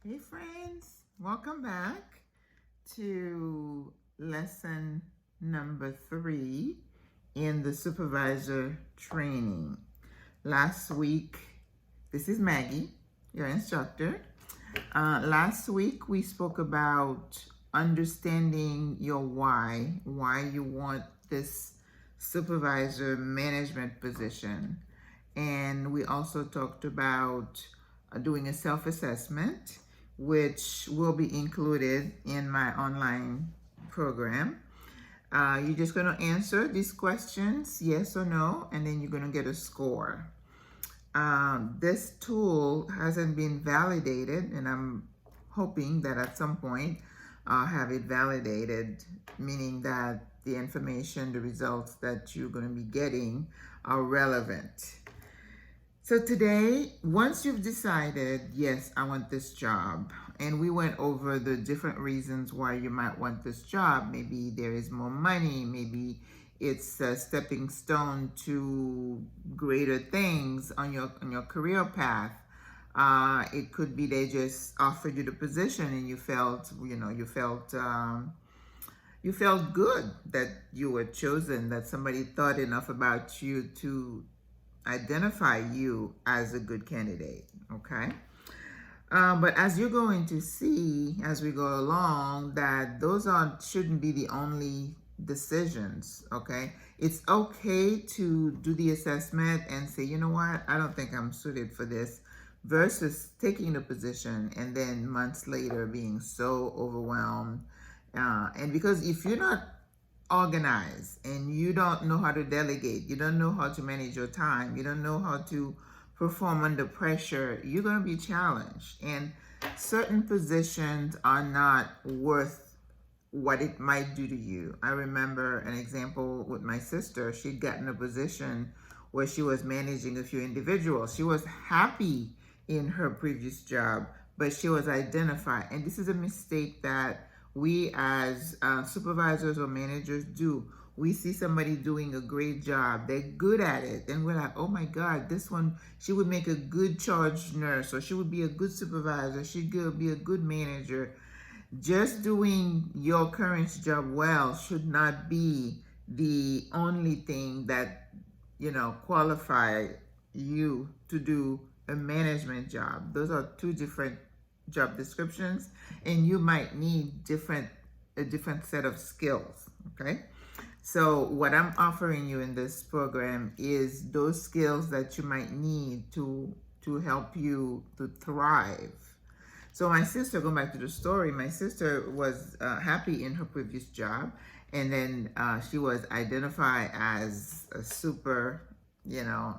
Hey friends, welcome back to lesson number 3 in the supervisor training. Last week, this is Maggie, your instructor. Last week we spoke about understanding your why you want this supervisor management position. And we also talked about doing a self-assessment, which will be included in my online program. You're just going to answer these questions, yes or no, and then you're going to get a score. This tool hasn't been validated, and I'm hoping that at some point I'll have it validated, meaning that the information, the results that you're going to be getting are relevant. So today, once you've decided, yes, I want this job, and we went over the different reasons why you might want this job. Maybe there is more money, maybe it's a stepping stone to greater things on your career path. It could be they just offered you the position and you felt good that you were chosen, that somebody thought enough about you to identify you as a good candidate, okay? But as you're going to see as we go along, that those shouldn't be the only decisions, okay? It's okay to do the assessment and say, you know what, I don't think I'm suited for this, versus taking the position and then months later being so overwhelmed. And because if you're not organized and you don't know how to delegate, you don't know how to manage your time, you don't know how to perform under pressure, you're going to be challenged. And certain positions are not worth what it might do to you. I remember an example with my sister. She'd gotten a position where she was managing a few individuals. She was happy in her previous job, but she was identified. And this is a mistake that we as supervisors or managers do. We see somebody doing a great job, they're good at it, and we're like, oh my God, this one, she would make a good charge nurse, or she would be a good supervisor, she could be a good manager. Just doing your current job well should not be the only thing that, qualify you to do a management job. Those are two different job descriptions, and you might need a different set of skills, okay? So what I'm offering you in this program is those skills that you might need to help you to thrive. So my sister, going back to the story, my sister was happy in her previous job, and then she was identified as a super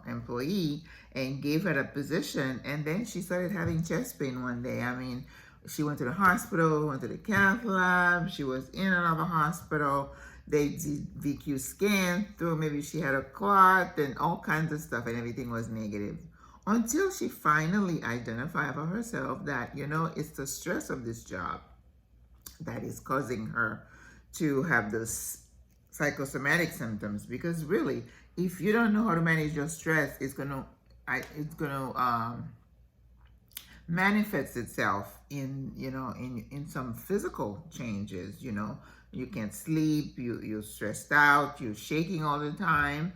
employee, and gave her a position, and then she started having chest pain one day. I mean, she went to the hospital, went to the cath lab, she was in and out of the hospital. They did VQ scan through, maybe she had a clot and all kinds of stuff, and everything was negative. Until she finally identified for herself that, it's the stress of this job that is causing her to have those psychosomatic symptoms. Because really, if you don't know how to manage your stress, it's gonna manifest itself in in some physical changes. You can't sleep, you're stressed out, you're shaking all the time.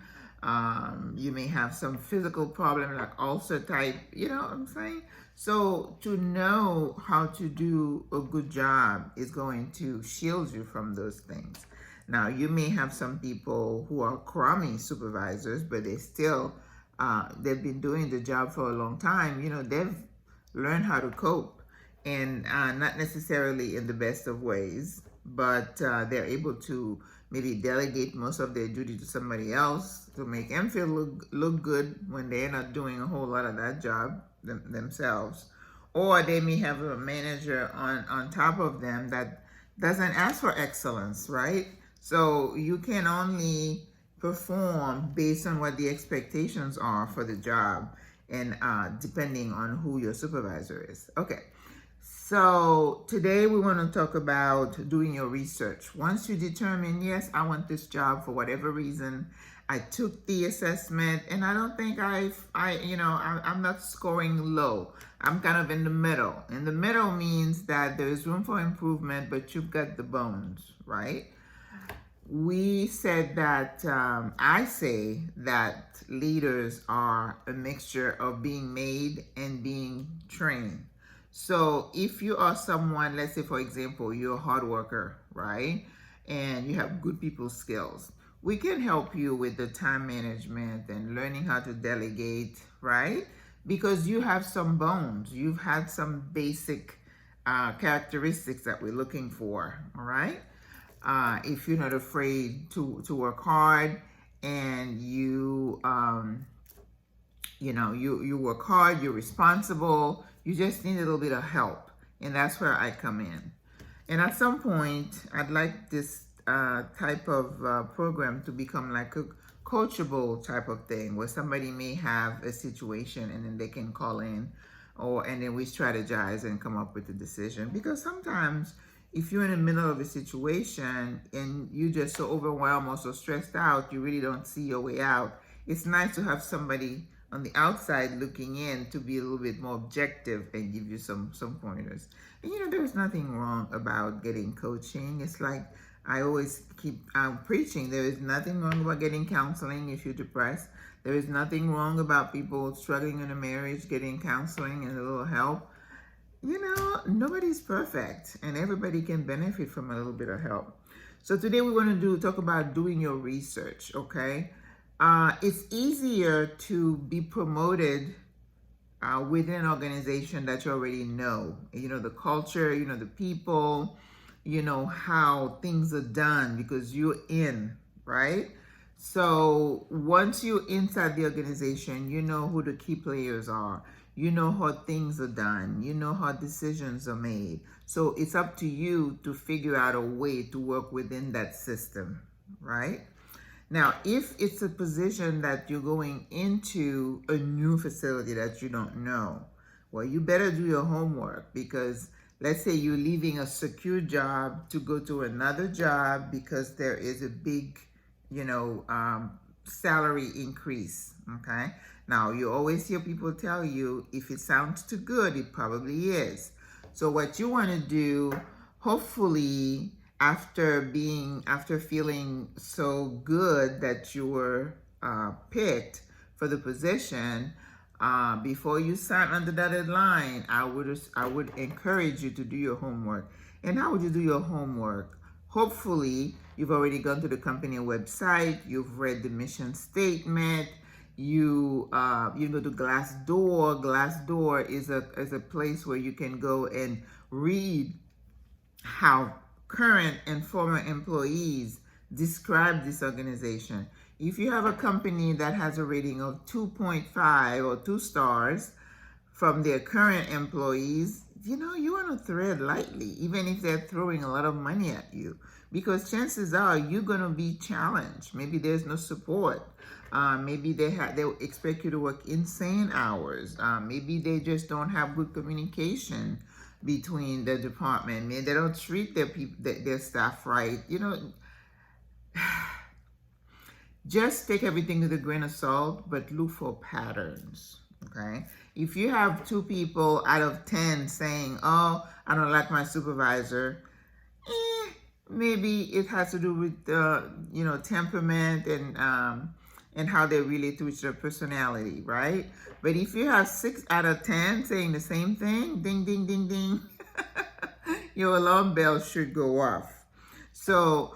You may have some physical problem like ulcer type, you know what I'm saying? So to know how to do a good job is going to shield you from those things. Now, you may have some people who are crummy supervisors, but they still, they've been doing the job for a long time. They've learned how to cope, and not necessarily in the best of ways, but they're able to maybe delegate most of their duty to somebody else to make them feel look good when they're not doing a whole lot of that job themselves. Or they may have a manager on top of them that doesn't ask for excellence, right? So you can only perform based on what the expectations are for the job, and depending on who your supervisor is. Okay, so today we want to talk about doing your research. Once you determine, yes, I want this job for whatever reason, I took the assessment, and I don't think I'm not scoring low. I'm kind of in the middle. In the middle means that there is room for improvement, but you've got the bones, right? We said that, I say that leaders are a mixture of being made and being trained. So if you are someone, let's say for example, you're a hard worker, right? And you have good people skills. We can help you with the time management and learning how to delegate, right? Because you have some bones. You've had some basic characteristics that we're looking for, all right? If you're not afraid to work hard and you work hard, you're responsible, you just need a little bit of help. And that's where I come in. And at some point, I'd like this type of program to become like a coachable type of thing where somebody may have a situation and then they can call in, and then we strategize and come up with a decision. Because sometimes if you're in the middle of a situation and you're just so overwhelmed or so stressed out, you really don't see your way out. It's nice to have somebody on the outside looking in to be a little bit more objective and give you some pointers. And there's nothing wrong about getting coaching. It's like I always keep preaching. There is nothing wrong about getting counseling if you're depressed. There is nothing wrong about people struggling in a marriage getting counseling and a little help. Nobody's perfect and everybody can benefit from a little bit of help. So today we're going to talk about doing your research, okay? It's easier to be promoted within an organization that you already know. The culture, the people, how things are done because you're in, right? So once you're inside the organization, you know who the key players are. You know how things are done. You know how decisions are made. So it's up to you to figure out a way to work within that system, right? Now, if it's a position that you're going into a new facility that you don't know, well, you better do your homework because let's say you're leaving a secure job to go to another job because there is a big, salary increase, okay? Now, you always hear people tell you, if it sounds too good, it probably is. So what you want to do, hopefully, after feeling so good that you were picked for the position, before you sign on the dotted line, I would encourage you to do your homework. And how would you do your homework? Hopefully, you've already gone to the company website, you've read the mission statement, you go to Glassdoor. Glassdoor is a place where you can go and read how current and former employees describe this organization. If you have a company that has a rating of 2.5 or 2 stars from their current employees, you want to tread lightly, even if they're throwing a lot of money at you, because chances are you're going to be challenged. Maybe there's no support. Maybe they expect you to work insane hours. Maybe they just don't have good communication between the department. Maybe they don't treat their staff right. Just take everything with a grain of salt, but look for patterns, okay? If you have 2 people out of 10 saying, oh, I don't like my supervisor, maybe it has to do with, temperament and how they relate to each other, personality, right? But if you have 6 out of 10 saying the same thing, ding, ding, ding, ding, your alarm bell should go off. So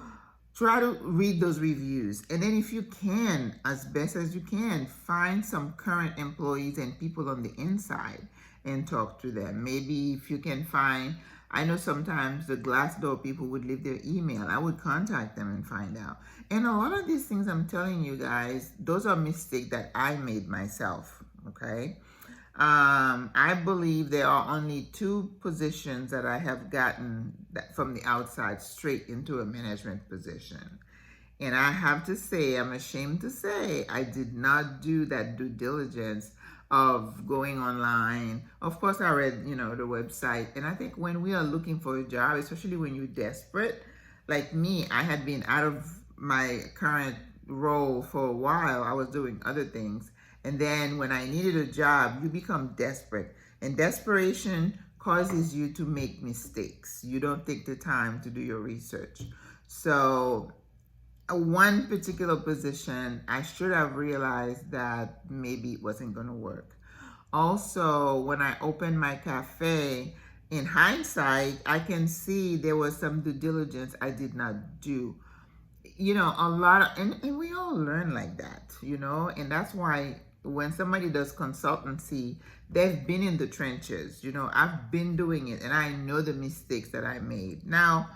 try to read those reviews. And then if you can, as best as you can, find some current employees and people on the inside and talk to them. Maybe if you can find, I know sometimes the Glassdoor people would leave their email. I would contact them and find out. And a lot of these things I'm telling you guys, those are mistakes that I made myself, okay? I believe there are only 2 positions that I have gotten from the outside straight into a management position. And I have to say, I'm ashamed to say, I did not do that due diligence of going online. Of course, I read, the website. And I think when we are looking for a job, especially when you're desperate, like me, I had been out of my current role for a while. I was doing other things. And then when I needed a job, you become desperate. And desperation causes you to make mistakes. You don't take the time to do your research. So one particular position, I should have realized that maybe it wasn't going to work. Also, when I opened my cafe, in hindsight, I can see there was some due diligence I did not do. A lot of, and we all learn like that, and that's why when somebody does consultancy, they've been in the trenches. I've been doing it and I know the mistakes that I made. Now,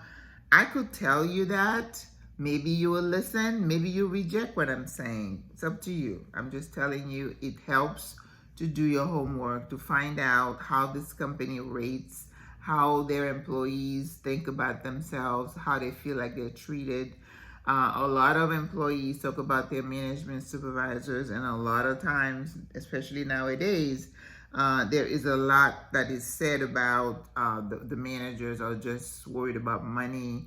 I could tell you that. Maybe you will listen, maybe you reject what I'm saying. It's up to you. I'm just telling you, it helps to do your homework, to find out how this company rates, how their employees think about themselves, how they feel like they're treated. A lot of employees talk about their management supervisors, and a lot of times, especially nowadays, there is a lot that is said about the managers are just worried about money.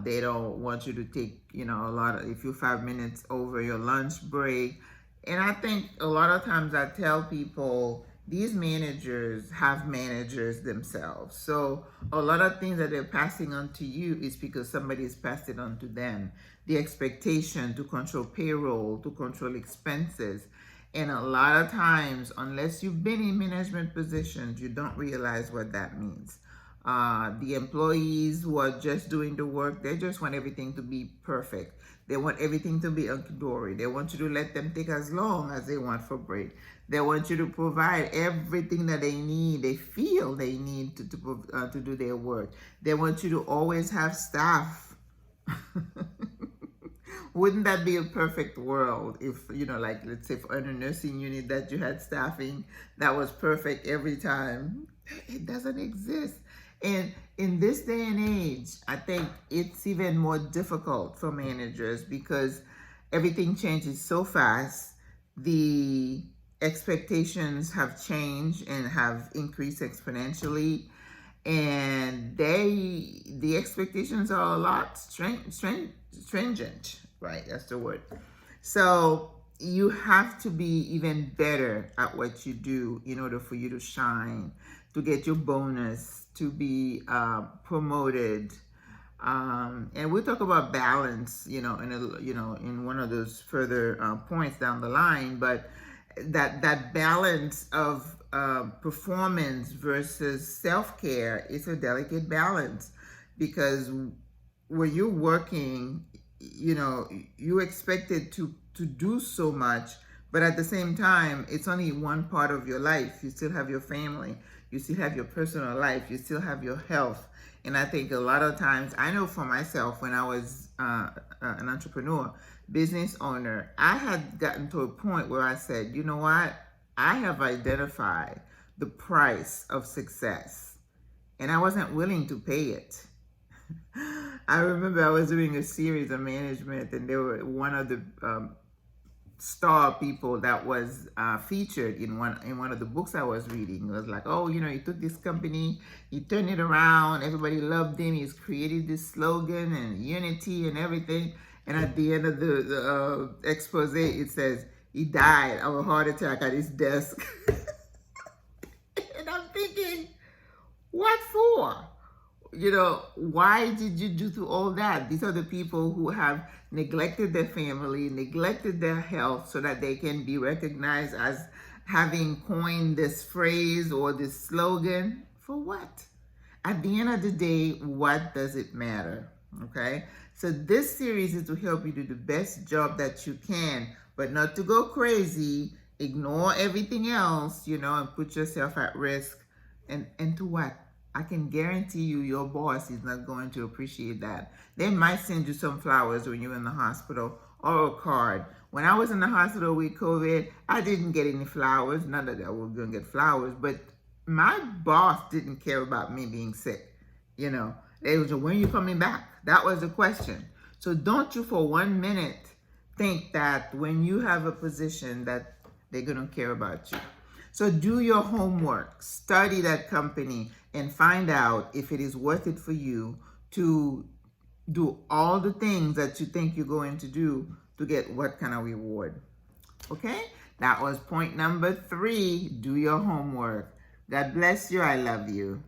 They don't want you to take, if you're 5 minutes over your lunch break. And I think a lot of times I tell people, these managers have managers themselves. So a lot of things that they're passing on to you is because somebody has passed it on to them. The expectation to control payroll, to control expenses. And a lot of times, unless you've been in management positions, you don't realize what that means. The employees who are just doing the work, they just want everything to be perfect. They want everything to be hunky-dory. They want you to let them take as long as they want for break. They want you to provide everything that they need, they feel they need to do their work. They want you to always have staff. Wouldn't that be a perfect world if, like, let's say for a nursing unit that you had staffing that was perfect every time? It doesn't exist. And in this day and age, I think it's even more difficult for managers because everything changes so fast. The expectations have changed and have increased exponentially. And the expectations are a lot stringent, right? That's the word. So you have to be even better at what you do in order for you to shine, to get your bonus, to be promoted. And we'll talk about balance, in one of those further points down the line. But that balance of performance versus self-care is a delicate balance, because when you're working, you're expected to do so much, but at the same time, it's only one part of your life. You still have your family, you still have your personal life, you still have your health. And I think a lot of times, I know for myself, when I was an entrepreneur, business owner, I had gotten to a point where I said, you know what? I have identified the price of success, and I wasn't willing to pay it. I remember I was doing a series of management, and there were one of the star people that was featured in one of the books I was reading. It was like, oh, he took this company, he turned it around, everybody loved him, he's created this slogan and unity and everything. And at the end of the expose, it says he died of a heart attack at his desk. And I'm thinking, what for? Why did you do through all that? These are the people who have neglected their family, neglected their health, so that they can be recognized as having coined this phrase or this slogan. For what? At the end of the day, what does it matter? Okay? So this series is to help you do the best job that you can, but not to go crazy, ignore everything else, and put yourself at risk. And to what? I can guarantee you your boss is not going to appreciate that. They might send you some flowers when you're in the hospital, or a card. When I was in the hospital with COVID, I didn't get any flowers. Not that I was going to get flowers, but my boss didn't care about me being sick. They was, when are you coming back? That was the question. So don't you for 1 minute think that when you have a position that they're going to care about you. So do your homework, study that company, and find out if it is worth it for you to do all the things that you think you're going to do to get what kind of reward. Okay? That was point number 3, do your homework. God bless you. I love you.